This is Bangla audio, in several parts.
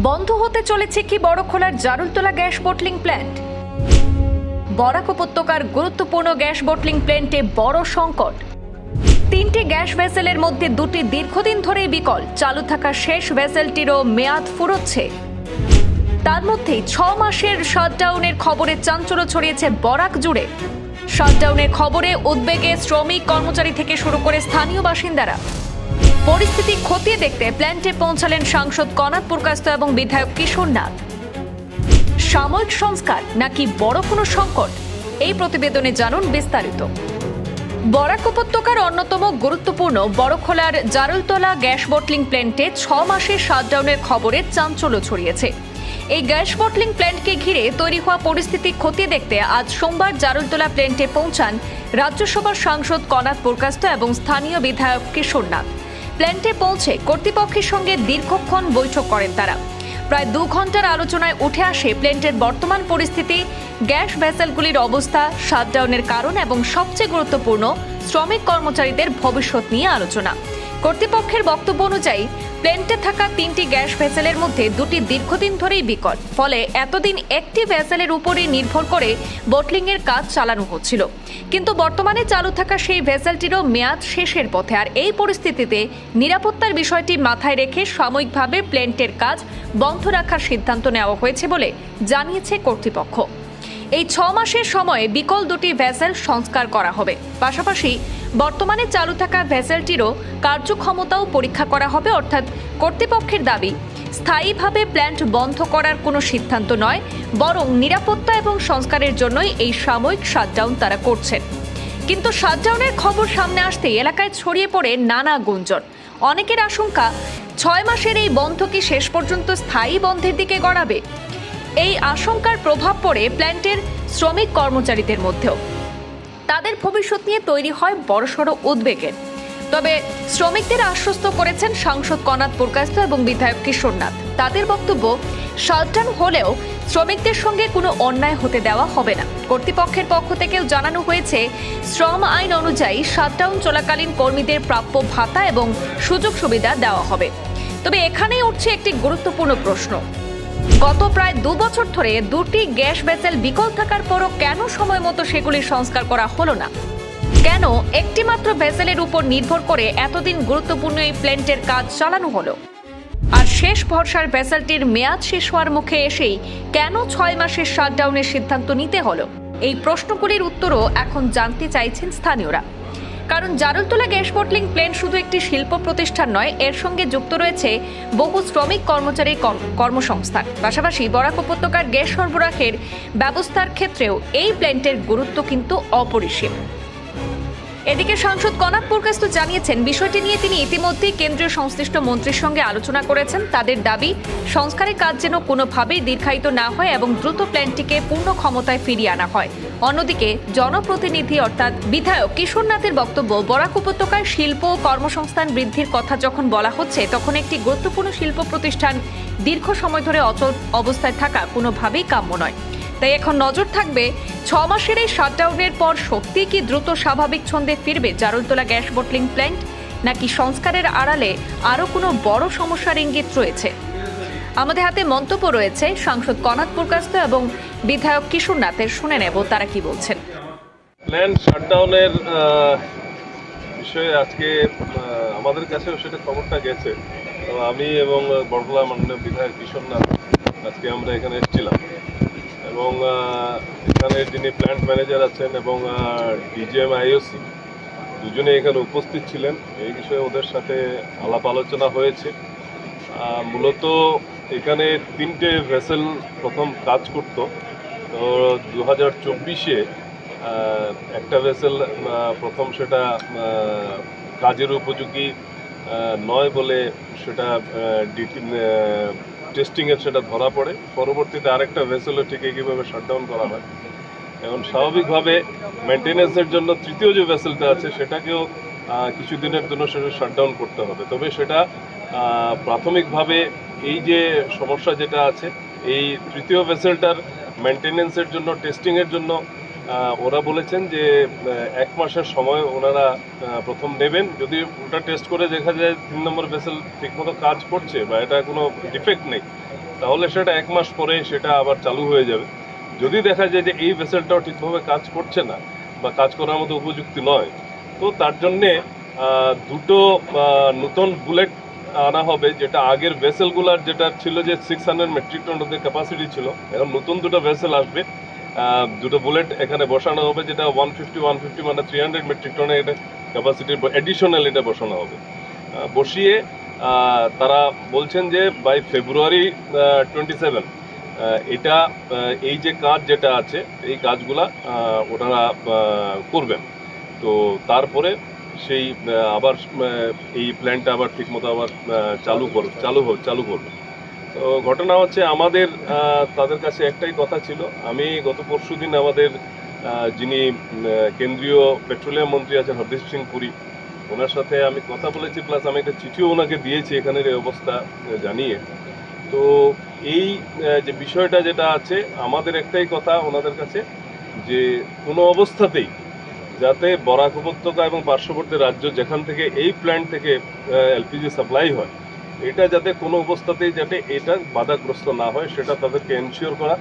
বন্ধ হতে চলেছে কি বড়খোলার Jarultala gas bottling plant. Barak উপত্যকার গুরুত্বপূর্ণ গ্যাস বটলিং প্ল্যান্টে বড় সংকট। তিনটি গ্যাস ভেসেলের মধ্যে দুটি দীর্ঘদিন ধরেই বিকল, চালু থাকা শেষ ভেসেলটিরও মেয়াদ ফুরোচ্ছে। তার মধ্যেই 6 মাসের শাটডাউনের খবরে চাঞ্চল্য ছড়িয়েছে বরাক জুড়ে। শাটডাউনের খবরে উদ্বেগে শ্রমিক, কর্মচারী থেকে শুরু করে স্থানীয় বাসিন্দারা। পরিস্থিতি খতিয়ে দেখতে প্ল্যান্টে পৌঁছালেন সাংসদ কনাদ পুরকায়স্থ এবং বিধায়ক কিশোর নাথ। সাময়িক সংস্কার নাকি বড় কোনো সংকট, এই প্রতিবেদনে জানুন বিস্তারিত। বরাক উপত্যকার অন্যতম গুরুত্বপূর্ণ বড়খোলার জারুলতলা গ্যাস বটলিং প্ল্যান্টে 6 মাসের শাটডাউনের খবরে চাঞ্চল্য ছড়িয়েছে। এই গ্যাস বটলিং প্ল্যান্টকে ঘিরে তৈরি হওয়া পরিস্থিতি খতিয়ে দেখতে আজ সোমবার জারুলতলা প্ল্যান্টে পৌঁছান রাজ্যসভার সাংসদ কনাদ পুরকায়স্থ এবং স্থানীয় বিধায়ক কিশোর নাথ। প্ল্যান্টে পৌঁছে কর্তৃপক্ষের সঙ্গে দীর্ঘক্ষণ বৈঠক করেন তারা। প্রায় 2 ঘন্টার আলোচনায় উঠে আসে প্ল্যান্টের বর্তমান পরিস্থিতি, গ্যাস ভেসেলগুলির অবস্থা, শাটডাউনের কারণ এবং সবচেয়ে গুরুত্বপূর্ণ শ্রমিক কর্মচারীদের ভবিষ্যৎ নিয়ে আলোচনা। কর্তৃপক্ষের বক্তব্য অনুযায়ী প্ল্যান্টে থাকা 3টি গ্যাস ভেসেলের মধ্যে 2টি দীর্ঘদিন ধরেই বিকল, ফলে এতদিন একটি ভেসেলের উপরে নির্ভর করে বটলিংয়ের কাজ চালানো হচ্ছিল। কিন্তু বর্তমানে চালু থাকা সেই ভেসেলটিরও মেয়াদ শেষের পথে। আর এই পরিস্থিতিতে নিরাপত্তার বিষয়টি মাথায় রেখে সাময়িকভাবে প্ল্যান্টের কাজ বন্ধ রাখার সিদ্ধান্ত নেওয়া হয়েছে বলে জানিয়েছে কর্তৃপক্ষ। এই 6 মাসের সময়ে বিকল 2টি ভেসেল সংস্কার করা হবে। পাশাপাশি বর্তমানে চালু থাকা ভেসেলটিরও কার্যক্ষমতাও পরীক্ষা করা হবে। অর্থাৎ কর্তৃপক্ষের দাবি, স্থায়ীভাবে প্ল্যান্ট বন্ধ করার কোনো সিদ্ধান্ত নয়, বরং নিরাপত্তা এবং সংস্কারের জন্যই এই সাময়িক শাটডাউন তারা করছেন। কিন্তু শাটডাউনের খবর সামনে আসতেই এলাকায় ছড়িয়ে পড়ে নানা গুঞ্জন। অনেকের আশঙ্কা, 6 মাসের এই বন্ধ কি শেষ পর্যন্ত স্থায়ী বন্ধের দিকে গড়াবে? এই আশঙ্কার প্রভাব পড়ে প্ল্যান্টের শ্রমিক কর্মচারীদের মধ্যেও। তাদের ভবিষ্যৎ নিয়ে তৈরি হয় বড়সড় উদ্বেগের। তবে শ্রমিকদের আশ্বস্ত করেছেন সাংসদ কনাদ পুরকায়স্থ এবং বিধায়ক কিশোর নাথ। তাদের বক্তব্য, শাটডাউন হলেও শ্রমিকদের সঙ্গে কোনো অন্যায় হতে দেওয়া হবে না। কর্তৃপক্ষের পক্ষ থেকেও জানানো হয়েছে, শ্রম আইন অনুযায়ী শাটডাউন চলাকালীন কর্মীদের প্রাপ্য ভাতা এবং সুযোগ সুবিধা দেওয়া হবে। তবে এখানেই উঠছে একটি গুরুত্বপূর্ণ প্রশ্ন, গত প্রায় 2 বছর ধরে 2টি গ্যাস ভেসেল বিকল থাকার পরও কেন সময় মতো সেগুলির সংস্কার করা হলো না? কেন একটি মাত্র ভেসেলের উপর নির্ভর করে এতদিন গুরুত্বপূর্ণ এই প্ল্যান্টের কাজ চালানো হলো? আর শেষ ভরসার ভেসেলটির মেয়াদ শেষ হওয়ার মুখে এসেই কেন 6 মাসের শাটডাউনের সিদ্ধান্ত নিতে হলো? এই প্রশ্নগুলির উত্তরও এখন জানতে চাইছেন স্থানীয়রা। কারণ জারুলতলা গ্যাস বটলিং প্ল্যান্ট শুধু একটি শিল্প প্রতিষ্ঠান নয়, এর সঙ্গে যুক্ত রয়েছে বহু শ্রমিক কর্মচারীর কর্মসংস্থান। পাশাপাশি বরাক উপত্যকার গ্যাস সরবরাহের ব্যবস্থার ক্ষেত্রেও এই প্ল্যান্টের গুরুত্ব কিন্তু অপরিসীম। এদিকে সাংসদ কনাদ পুরকায়স্থ জানিয়েছেন, বিষয়টি নিয়ে তিনি ইতিমধ্যেই কেন্দ্রীয় সংশ্লিষ্ট মন্ত্রীর সঙ্গে আলোচনা করেছেন। তাদের দাবি, সংস্কারের কাজ যেন কোনোভাবেই দীর্ঘায়িত না হয় এবং দ্রুত প্ল্যান্টটিকে পূর্ণ ক্ষমতায় ফিরিয়ে আনা হয়। অন্যদিকে জনপ্রতিনিধি অর্থাৎ বিধায়ক কিশোর নাথের বক্তব্য, বরাক উপত্যকায় শিল্প ও কর্মসংস্থান বৃদ্ধির কথা যখন বলা হচ্ছে, তখন একটি গুরুত্বপূর্ণ শিল্প প্রতিষ্ঠান দীর্ঘ সময় ধরে অচল অবস্থায় থাকা কোনোভাবেই কাম্য নয়। তাই এখন নজর থাকবে 6 মাসের এই শাটডাউনের পর সত্যি কি দ্রুত স্বাভাবিক ছন্দে ফিরবে জারুলতলা গ্যাস বটলিং প্ল্যান্ট, নাকি সংস্কারের আড়ালে আরও কোনো বড় সমস্যার ইঙ্গিত রয়েছে? আমাদের হাতে মন্তব্য রয়েছে সাংসদ কনাদ পুরকায়স্থ এবং বিধায়ক কিশোর নাথের, শুনে নেব তারা কি বলছেন। প্ল্যান্ট শাটডাউনের বিষয়ে আজকে আমাদের কাছেও সেটা খবরটা গেছে। তো আমি এবং বড়খোলা মাননীয় বিধায়ক কিশোর নাথ আজকে আমরা এখানে এসেছিলাম এবং এখানে যিনি প্ল্যান্ট ম্যানেজার আছেন এবং ডিজিএম আইওসি দুজনে এখানে উপস্থিত ছিলেন। এই বিষয়ে ওদের সাথে আলাপ আলোচনা হয়েছে। মূলত এখানে 3টে ভেসেল প্রথম কাজ করত। তো 2024-এ একটা ভেসেল প্রথম সেটা কাজের উপযোগী নয় বলে সেটা টেস্টিংয়ের সেটা ধরা পড়ে। পরবর্তীতে আরেকটা ভেসেলও ঠিক একইভাবে শাটডাউন করা হয়। এখন স্বাভাবিকভাবে মেনটেন্যান্সের জন্য তৃতীয় যে ভেসেলটা আছে সেটাকেও কিছুদিনের জন্য সেটা শাটডাউন করতে হবে। তবে সেটা প্রাথমিকভাবে এই যে সমস্যা যেটা আছে, এই তৃতীয় ভেসেলটার মেনটেন্যান্সের জন্য, টেস্টিংয়ের জন্য ওরা বলেছেন যে 1 মাসের সময় ওনারা প্রথম নেবেন। যদি ওটা টেস্ট করে দেখা যায় 3 নম্বর ভেসেল ঠিকমতো কাজ করছে বা এটা কোনো ডিফেক্ট নেই, তাহলে সেটা 1 মাস পরে সেটা আবার চালু হয়ে যাবে। যদি দেখা যায় যে এই ভেসেলটাও ঠিকভাবে কাজ করছে না বা কাজ করার মতো উপযুক্ত নয়, তো তার জন্যে দুটো নতুন বুলেট আনা হবে, যেটা আগের ভেসেলগুলার যেটা ছিল যে 600 মেট্রিক টন ওদের ক্যাপাসিটি ছিল, এখন নতুন দুটো ভেসেল আসবে, দুটো বুলেট এখানে বসানো হবে, যেটা 150 মানে 300 মেট্রিক টনের এটা ক্যাপাসিটির এডিশনাল এটা বসানো হবে। বসিয়ে তারা বলছেন যে বাই ফেব্রুয়ারি 27 এটা এই যে কাজ যেটা আছে এই কাজগুলা ওনারা করবেন। তো তারপরে সেই আবার এই প্ল্যানটা আবার ঠিকমতো আবার চালু করবে। তো ঘটনা হচ্ছে আমাদের তাদের কাছে একটাই কথা ছিল। আমি গত পরশুদিন আমাদের যিনি কেন্দ্রীয় পেট্রোলিয়াম মন্ত্রী আছেন হরদীপ সিং পুরী, ওনার সাথে আমি কথা বলেছি, প্লাস আমি একটা চিঠিও ওনাকে দিয়েছি এখানের এই অবস্থা জানিয়ে। তো এই যে বিষয়টা যেটা আছে, আমাদের একটাই কথা ওনাদের কাছে, যে কোনো অবস্থাতেই যাতে বরাক উপত্যকা এবং পার্শ্ববর্তী রাজ্য যেখান থেকে এই প্ল্যান্ট থেকে এলপিজি সাপ্লাই হয়, এটা যাতে কোনো অবস্থাতেই যাতে এটা বাধাগ্রস্ত না হয় সেটা তাদেরকে এনশিওর করা।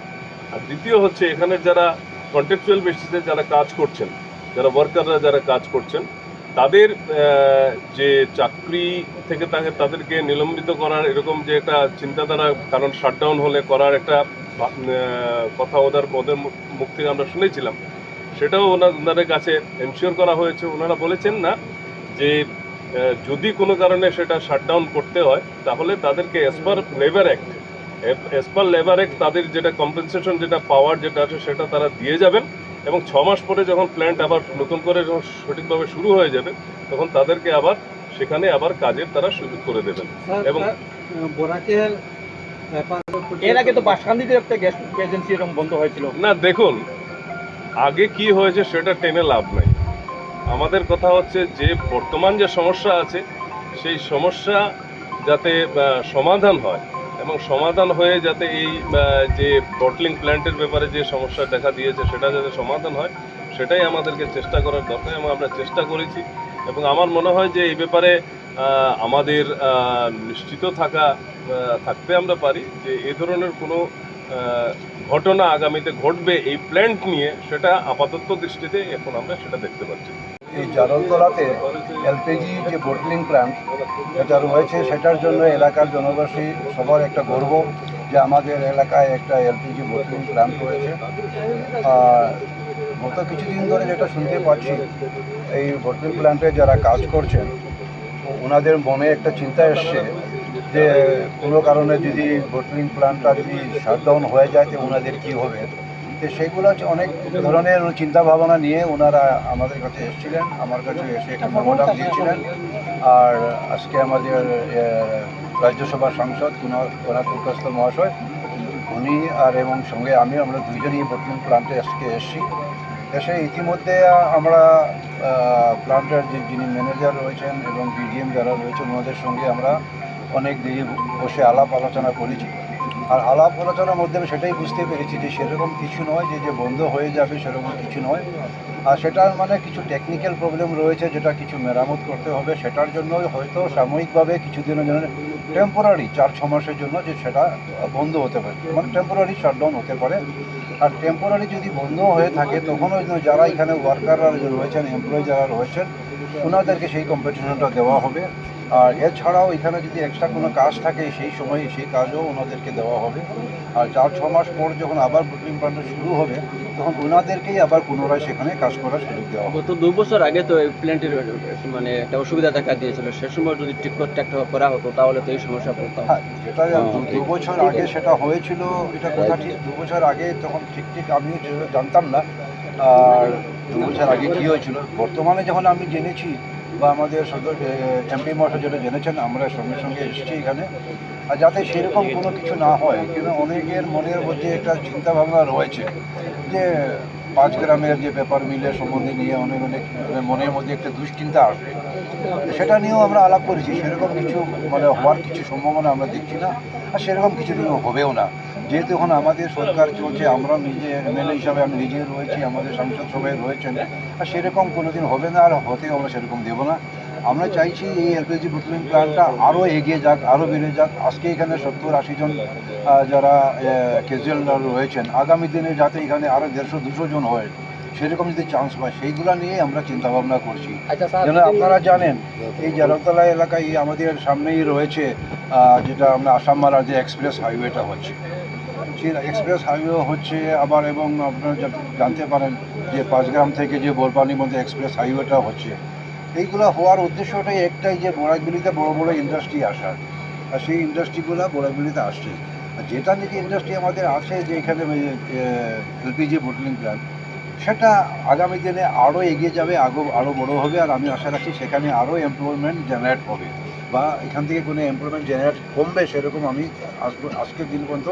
আর দ্বিতীয় হচ্ছে এখানে যারা কন্ট্রাকচুয়াল বেসিসে যারা কাজ করছেন, যারা ওয়ার্কাররা যারা কাজ করছেন, তাদের যে চাকরি থেকে তাদেরকে নিলম্বিত করার এরকম যে একটা চিন্তাধারা, কারণ শাটডাউন হলে করার একটা কথা ওদের মুখ থেকে আমরা শুনেছিলাম, সেটাও ওনাদের কাছে এনশিওর করা হয়েছে। ওনারা বলেছেন না যে যদি কোনো কারণে সেটা শাটডাউন করতে হয় তাহলে তাদেরকে অ্যাজ পার লেবার অ্যাক্ট তাদের যেটা কম্পেনসেশন যেটা পাওয়ার যেটা আছে সেটা তারা দিয়ে যাবেন, এবং 6 মাস পরে যখন প্ল্যান্ট আবার নতুন করে যখন সঠিকভাবে শুরু হয়ে যাবে তখন তাদেরকে আবার সেখানে আবার কাজের তারা সুযোগ করে দেবেন। এবং বোরাকের এর আগে তো বাসকান্দিতে একটা গ্যাস এজেন্সি এরকম বন্ধ হয়েছিল না, দেখুন আগে কি হয়েছে সেটা টেনে লাভ নাই। আমাদের কথা হচ্ছে যে বর্তমান যে সমস্যা আছে সেই সমস্যা যাতে সমাধান হয়, এবং সমাধান হয়ে যাতে এই যে বটলিং প্ল্যান্টের ব্যাপারে যে সমস্যা দেখা দিয়েছে সেটা যাতে সমাধান হয়, সেটাই আমাদেরকে চেষ্টা করার দরকার, এবং আমরা চেষ্টা করেছি। এবং আমার মনে হয় যে এই ব্যাপারে আমাদের নিশ্চিত থাকতে আমরা পারি যে এই ধরনের কোনো ঘটনা আগামীতে ঘটবে এই প্ল্যান্ট নিয়ে, সেটা আপাতত দৃষ্টিতে এখন আমরা সেটা দেখতে পাচ্ছি। এই জারলতলাতে এলপিজি যে বোটলিং প্ল্যান্ট যেটা রয়েছে সেটার জন্য এলাকার জনবাসী সবার একটা গর্ব যে আমাদের এলাকায় একটা এলপিজি বোটলিং প্ল্যান্ট রয়েছে। আর গত কিছুদিন ধরে যেটা শুনতে পাচ্ছি, এই বোটলিং প্ল্যান্টে যারা কাজ করছেন ওনাদের মনে একটা চিন্তা এসছে যে কোনো কারণে যদি বোটলিং প্ল্যান্টটা যদি শাটডাউন হয়ে যায় তো ওনাদের কী হবে। তো সেইগুলো অনেক ধরনের চিন্তা ভাবনা নিয়ে ওনারা আমাদের কাছে এসেছিলেন, আমার কাছে এসে একটা মেমোরাম দিয়েছিলেন। আর আজকে আমাদের রাজ্যসভার সাংসদ কুনাল কুলকাস্ত মহাশয়, উনি আর এবং সঙ্গে আমরা দুইজনই বোটলিং প্ল্যান্টে আজকে এসেছি। এসে ইতিমধ্যে আমরা প্ল্যান্টের যিনি ম্যানেজার রয়েছেন এবং বিডিএম যারা রয়েছেন ওনাদের সঙ্গে আমরা অনেক দেরি বসে আলাপ আলোচনা করেছি। আর আলাপ আলোচনার মধ্যে আমি সেটাই বুঝতে পেরেছি যে সেরকম কিছু নয় যে বন্ধ হয়ে যাবে, সেরকম কিছু নয়। আর সেটার মানে কিছু টেকনিক্যাল প্রবলেম রয়েছে যেটা কিছু মেরামত করতে হবে, সেটার জন্য হয়তো সাময়িকভাবে কিছুদিনের জন্য টেম্পোরারি 4-6 মাসের জন্য যে সেটা বন্ধ হতে পারে, মানে টেম্পোরারি শাটডাউন হতে পারে। আর টেম্পোরারি যদি বন্ধ হয়ে থাকে তখন ওই যারা এখানে ওয়ার্কাররা রয়েছেন, এমপ্লয়ি যারা রয়েছেন, ওনাদেরকে সেই কম্পেনসেশনটা দেওয়া হবে। আর এছাড়াও এখানে যদি এক্সট্রা কোনো কাজ থাকে সেই সময় সেই কাজও ওনাদেরকে দেওয়া হবে। আর 4-6 মাস পর যখন আবার বোটলিং প্ল্যান্টটা শুরু হবে তখন ওনাদেরকেই আবার পুনরায় সেখানে কাজ করার সুযোগ দেওয়া হবে। গত 2 বছর আগে তো এই প্ল্যান্টের মানে একটা অসুবিধা দেখা দিয়েছিল, সে সময় যদি ঠিকঠাক করা হতো তাহলে তো এই সমস্যা পড়তাম। হ্যাঁ, যেটা 2 বছর আগে সেটা হয়েছিল, এটা কথা ঠিক। 2 বছর আগে তখন ঠিক আমিও জানতাম না আর 2 বছর আগে কী হয়েছিল। বর্তমানে যখন আমি জেনেছি বা আমাদের এমপি মহাশয় যেটা জেনেছেন, আমরা সঙ্গে সঙ্গে এসেছি এখানে। আর যাতে সেরকম কোনো কিছু না হয়, কিন্তু অনেকের মনের মধ্যে একটা চিন্তাভাবনা রয়েছে যে 5 গ্রামের যে পেপার মিলের সম্বন্ধে নিয়ে অনেক মনের মধ্যে একটা দুশ্চিন্তা আসবে। সেটা নিয়েও আমরা আলাপ করেছি, সেরকম কিছু মানে হওয়ার কিছু সম্ভাবনা আমরা দেখছি না, আর সেরকম কিছুদিনও হবেও না। যেহেতু এখন আমাদের সরকার চলছে, আমরা নিজে এমএলএ হিসাবে আমি নিজেই রয়েছি, আমাদের সাংসদ সবাই রয়েছেন, আর সেরকম কোনো দিন হবে না, আর হতেও আমরা সেরকম দেবো না। আমরা চাইছি এই এলপিজি বোটলিং প্ল্যান্টটা আরও এগিয়ে যাক, আরও বেড়ে যাক। আজকে এখানে 70-80 জন যারা ক্যাজুয়াল রয়েছেন, আগামী দিনে যাতে এখানে আরও 150-200 জন হয়, সেরকম যদি চান্স পায়, সেইগুলো নিয়ে আমরা চিন্তাভাবনা করছি। আচ্ছা স্যার, যেন আপনারা জানেন এই জারুলতলা এলাকায় আমাদের সামনেই রয়েছে যেটা আমরা আসাম মালার যে এক্সপ্রেস হাইওয়েটা হচ্ছে, সেই এক্সপ্রেস হাইওয়ে হচ্ছে আবার, এবং আপনারা জানতে পারেন যে 5 গ্রাম থেকে যে বোরপানির মধ্যে এক্সপ্রেস হাইওয়েটা হচ্ছে। এইগুলো হওয়ার উদ্দেশ্যটাই একটাই, যে বড়াইগুলিতে বড় বড় ইন্ডাস্ট্রি আসার, আর সেই ইন্ডাস্ট্রিগুলো বড়াইগুলিতে আসছে। আর যেটা নাকি ইন্ডাস্ট্রি আমাদের আছে যে এখানে এলপিজি বোটলিং প্ল্যান্ট, সেটা আগামী দিনে আরও এগিয়ে যাবে, আরও বড় হবে। আর আমি আশা রাখছি সেখানে আরও এমপ্লয়মেন্ট জেনারেট হবে, বা এখান থেকে কোনো এমপ্লয়মেন্ট জেনারেট কমবে সেরকম আমি আজকের দিন পর্যন্ত